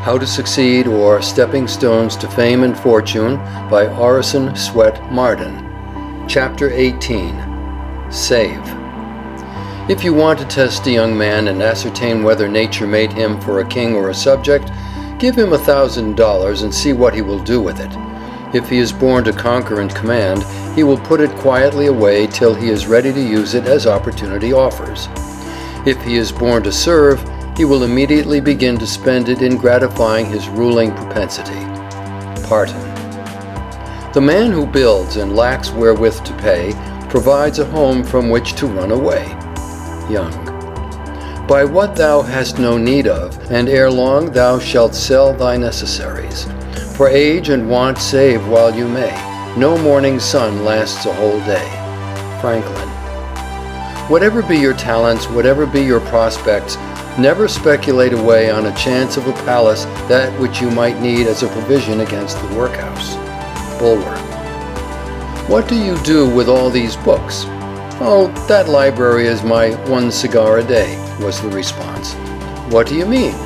How to Succeed or Stepping Stones to Fame and Fortune by Orison Swett Marden. Chapter 18. Save. If you want to test a young man and ascertain whether nature made him for a king or a subject, give him $1,000 and see what he will do with it. If he is born to conquer and command, he will put it quietly away till he is ready to use it as opportunity offers. If he is born to serve, he will immediately begin to spend it in gratifying his ruling propensity. Parton. The man who builds and lacks wherewith to pay provides a home from which to run away. Young. Buy what thou hast no need of, and ere long thou shalt sell thy necessaries. For age and want save while you may. No morning sun lasts a whole day. Franklin. Whatever be your talents, whatever be your prospects, never speculate away on a chance of a palace that which you might need as a provision against the workhouse. Bulwer. What do you do with all these books? Oh, that library is my one cigar a day, was the response. What do you mean?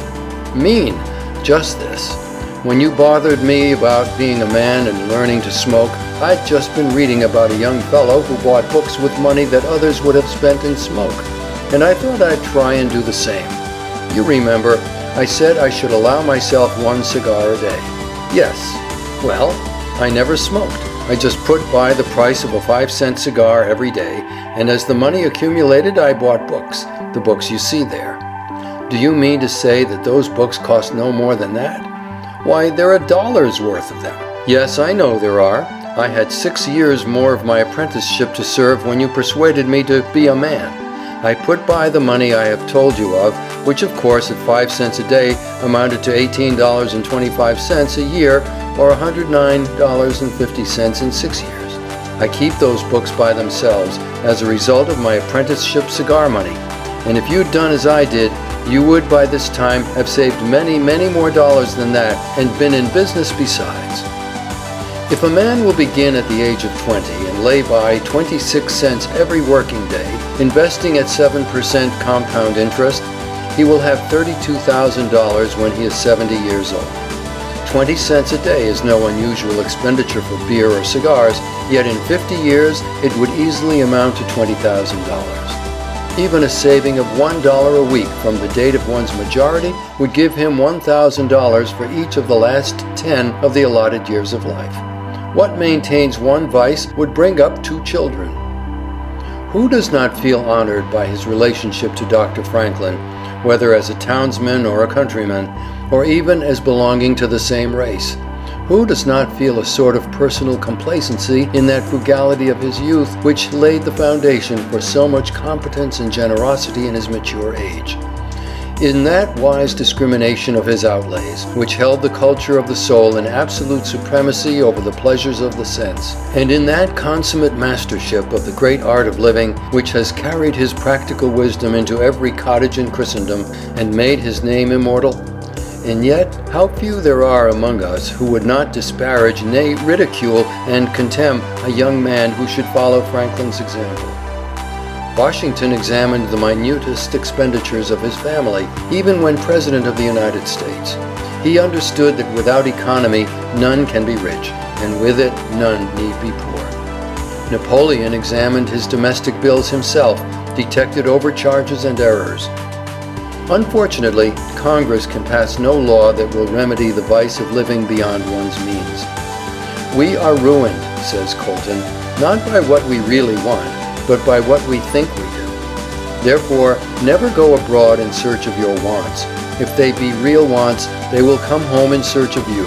Mean, just this. When you bothered me about being a man and learning to smoke, I'd just been reading about a young fellow who bought books with money that others would have spent in smoke, and I thought I'd try and do the same. You remember, I said I should allow myself one cigar a day. Yes. Well, I never smoked. I just put by the price of a 5-cent cigar every day, and as the money accumulated, I bought books, the books you see there. Do you mean to say that those books cost no more than that? Why, there are dollars worth of them. Yes, I know there are. I had 6 years more of my apprenticeship to serve when you persuaded me to be a man. I put by the money I have told you of, which of course at 5 cents a day amounted to $18.25 a year, or $109.50 in 6 years. I keep those books by themselves as a result of my apprenticeship cigar money, and if you'd done as I did, you would by this time have saved many, many more dollars than that and been in business besides. If a man will begin at the age of 20 and lay by 26 cents every working day, investing at 7% compound interest, he will have $32,000 when he is 70 years old. 20 cents a day is no unusual expenditure for beer or cigars, yet in 50 years it would easily amount to $20,000. Even a saving of $1 a week from the date of one's majority would give him $1,000 for each of the last 10 of the allotted years of life. What maintains one vice would bring up 2 children. Who does not feel honored by his relationship to Dr. Franklin, whether as a townsman or a countryman, or even as belonging to the same race? Who does not feel a sort of personal complacency in that frugality of his youth which laid the foundation for so much competence and generosity in his mature age? In that wise discrimination of his outlays, which held the culture of the soul in absolute supremacy over the pleasures of the sense, and in that consummate mastership of the great art of living, which has carried his practical wisdom into every cottage in Christendom and made his name immortal? And yet, how few there are among us who would not disparage, nay, ridicule and contemn a young man who should follow Franklin's example. Washington examined the minutest expenditures of his family, even when President of the United States. He understood that without economy, none can be rich, and with it, none need be poor. Napoleon examined his domestic bills himself, detected overcharges and errors. Unfortunately, Congress can pass no law that will remedy the vice of living beyond one's means. We are ruined, says Colton, not by what we really want, but by what we think we do. Therefore, never go abroad in search of your wants. If they be real wants, they will come home in search of you.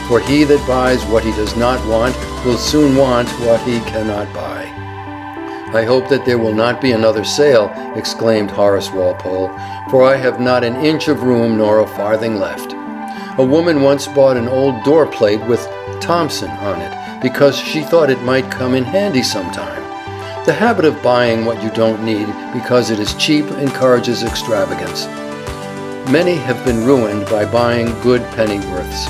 For he that buys what he does not want will soon want what he cannot buy. I hope that there will not be another sale, exclaimed Horace Walpole, for I have not an inch of room nor a farthing left. A woman once bought an old door plate with Thompson on it because she thought it might come in handy sometime. The habit of buying what you don't need because it is cheap encourages extravagance. Many have been ruined by buying good pennyworths.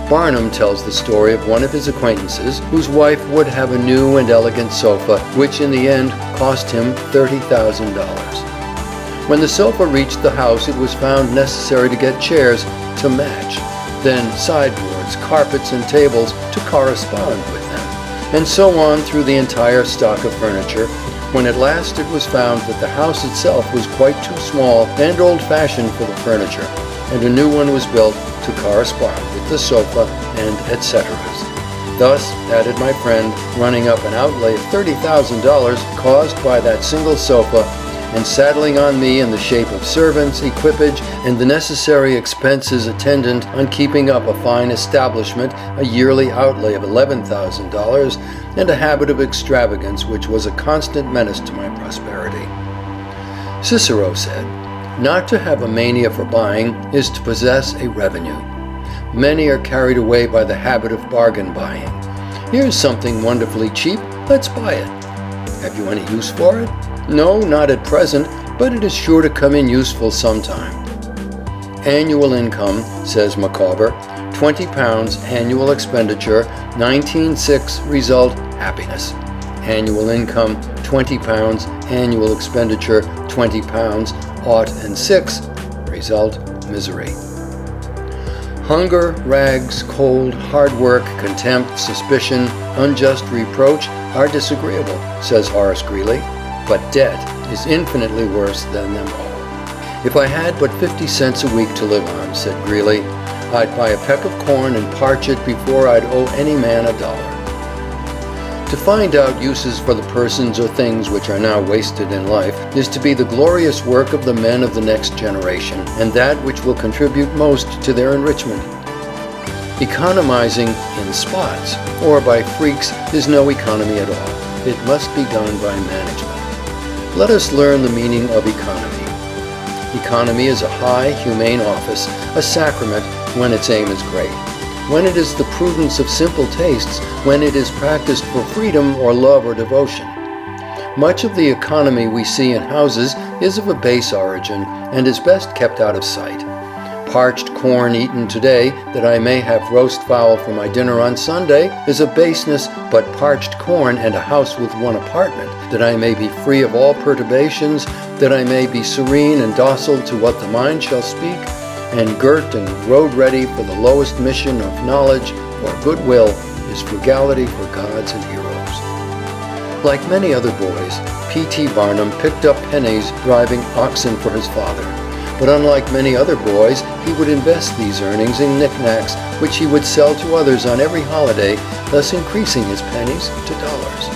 Barnum tells the story of one of his acquaintances whose wife would have a new and elegant sofa, which in the end cost him $30,000. When the sofa reached the house, it was found necessary to get chairs to match, then sideboards, carpets, and tables to correspond with them, and so on through the entire stock of furniture, when at last it was found that the house itself was quite too small and old-fashioned for the furniture, and a new one was built to correspond with the sofa and etc. Thus, added my friend, running up an outlay of $30,000 caused by that single sofa, and saddling on me in the shape of servants, equipage, and the necessary expenses attendant on keeping up a fine establishment, a yearly outlay of $11,000, and a habit of extravagance which was a constant menace to my prosperity. Cicero said, "Not to have a mania for buying is to possess a revenue." Many are carried away by the habit of bargain buying. Here's something wonderfully cheap, let's buy it. Have you any use for it? No, not at present, but it is sure to come in useful sometime. Annual income, says Micawber, £20 annual expenditure, 19.6 result happiness. Annual income, £20 annual expenditure, £20 ought and 6 result misery. Hunger, rags, cold, hard work, contempt, suspicion, unjust reproach are disagreeable, says Horace Greeley, but debt is infinitely worse than them all. If I had but 50 cents a week to live on, said Greeley, I'd buy a peck of corn and parch it before I'd owe any man $1. To find out uses for the persons or things which are now wasted in life is to be the glorious work of the men of the next generation, and that which will contribute most to their enrichment. Economizing in spots or by freaks is no economy at all. It must be done by management. Let us learn the meaning of economy. Economy is a high, humane office, a sacrament when its aim is great. When it is the prudence of simple tastes, when it is practiced for freedom or love or devotion. Much of the economy we see in houses is of a base origin and is best kept out of sight. Parched corn eaten today that I may have roast fowl for my dinner on Sunday is a baseness, but parched corn and a house with one apartment, that I may be free of all perturbations, that I may be serene and docile to what the mind shall speak, and girt and road-ready for the lowest mission of knowledge or goodwill, is frugality for gods and heroes. Like many other boys, P.T. Barnum picked up pennies driving oxen for his father, but unlike many other boys, he would invest these earnings in knickknacks which he would sell to others on every holiday, thus increasing his pennies to dollars.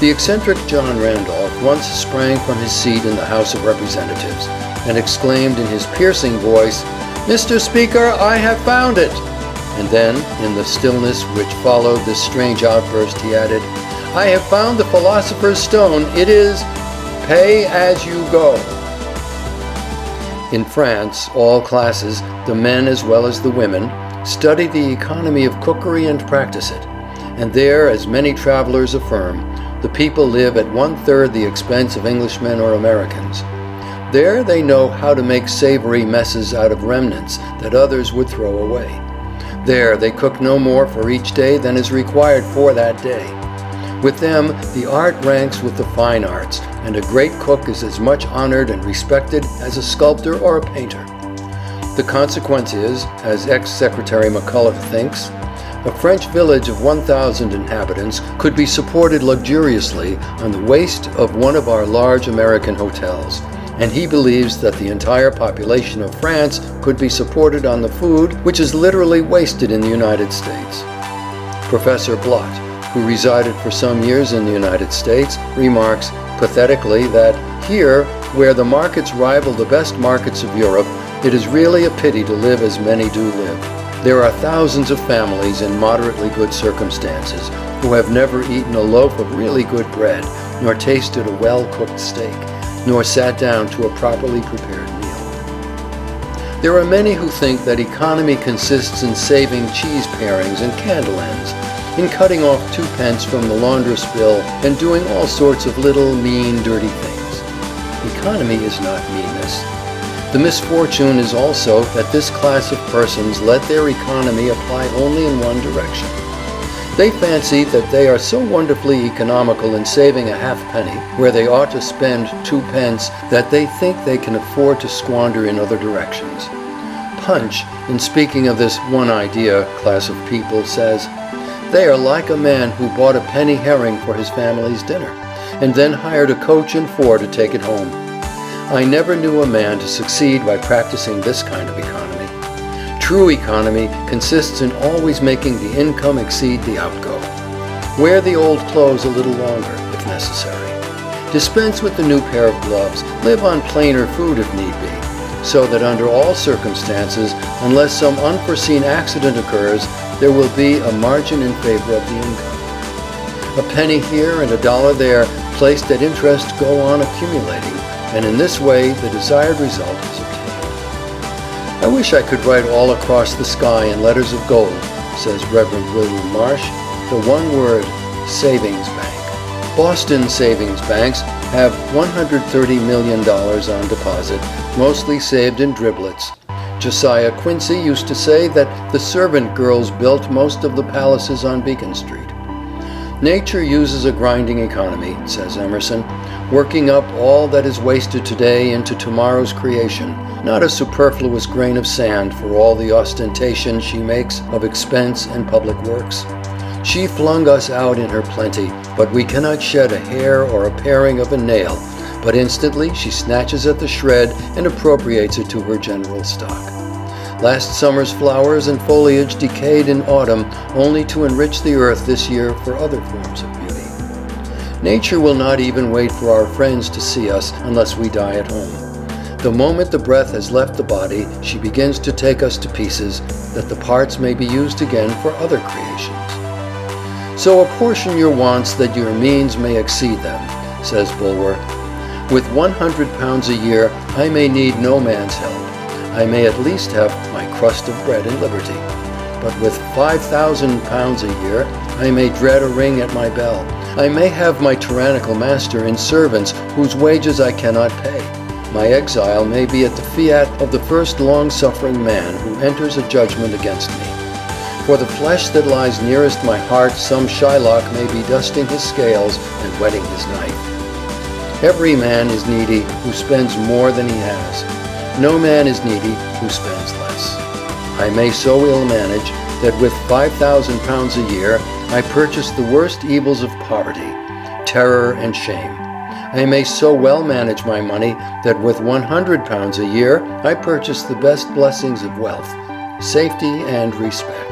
The eccentric John Randolph once sprang from his seat in the House of Representatives and exclaimed in his piercing voice, "Mr. Speaker, I have found it!" And then, in the stillness which followed this strange outburst, he added, "I have found the philosopher's stone. It is pay as you go." In France, all classes, the men as well as the women, study the economy of cookery and practice it. And there, as many travelers affirm, the people live at 1/3 the expense of Englishmen or Americans. There they know how to make savory messes out of remnants that others would throw away. There they cook no more for each day than is required for that day. With them, the art ranks with the fine arts, and a great cook is as much honored and respected as a sculptor or a painter. The consequence is, as ex-Secretary McCulloch thinks, a French village of 1,000 inhabitants could be supported luxuriously on the waste of one of our large American hotels, and he believes that the entire population of France could be supported on the food which is literally wasted in the United States. Professor Blott, who resided for some years in the United States, remarks pathetically that here, where the markets rival the best markets of Europe, it is really a pity to live as many do live. There are thousands of families in moderately good circumstances who have never eaten a loaf of really good bread, nor tasted a well-cooked steak, nor sat down to a properly prepared meal. There are many who think that economy consists in saving cheese parings and candle ends, in cutting off 2 pence from the laundress bill, and doing all sorts of little, mean, dirty things. Economy is not meanness. The misfortune is also that this class of persons let their economy apply only in one direction. They fancy that they are so wonderfully economical in saving a halfpenny where they ought to spend 2 pence that they think they can afford to squander in other directions. Punch, in speaking of this one idea class of people, says, "They are like a man who bought a penny herring for his family's dinner, and then hired a coach and four to take it home. I never knew a man to succeed by practicing this kind of economy. True economy consists in always making the income exceed the outgo. Wear the old clothes a little longer, if necessary. Dispense with the new pair of gloves. Live on plainer food if need be, so that under all circumstances, unless some unforeseen accident occurs, there will be a margin in favor of the income. A penny here and a dollar there, placed at interest, go on accumulating, and in this way the desired result is obtained." I wish I could write all across the sky in letters of gold, says Reverend William Marsh, the one word, savings bank. Boston savings banks have $130 million on deposit, mostly saved in driblets. Josiah Quincy used to say that the servant girls built most of the palaces on Beacon Street. Nature uses a grinding economy, says Emerson, working up all that is wasted today into tomorrow's creation, not a superfluous grain of sand for all the ostentation she makes of expense and public works. She flung us out in her plenty, but we cannot shed a hair or a paring of a nail, but instantly she snatches at the shred and appropriates it to her general stock. Last summer's flowers and foliage decayed in autumn, only to enrich the earth this year for other forms of beauty. Nature will not even wait for our friends to see us unless we die at home. The moment the breath has left the body, she begins to take us to pieces, that the parts may be used again for other creations. So apportion your wants that your means may exceed them, says Bulwer. With £100 a year, I may need no man's help. I may at least have my crust of bread and liberty. But with £5,000 a year, I may dread a ring at my bell. I may have my tyrannical master and servants whose wages I cannot pay. My exile may be at the fiat of the first long-suffering man who enters a judgment against me. For the flesh that lies nearest my heart, some Shylock may be dusting his scales and whetting his knife. Every man is needy who spends more than he has. No man is needy who spends less. I may so ill manage that with £5,000 a year I purchase the worst evils of poverty, terror and shame. I may so well manage my money that with £100 a year I purchase the best blessings of wealth, safety and respect.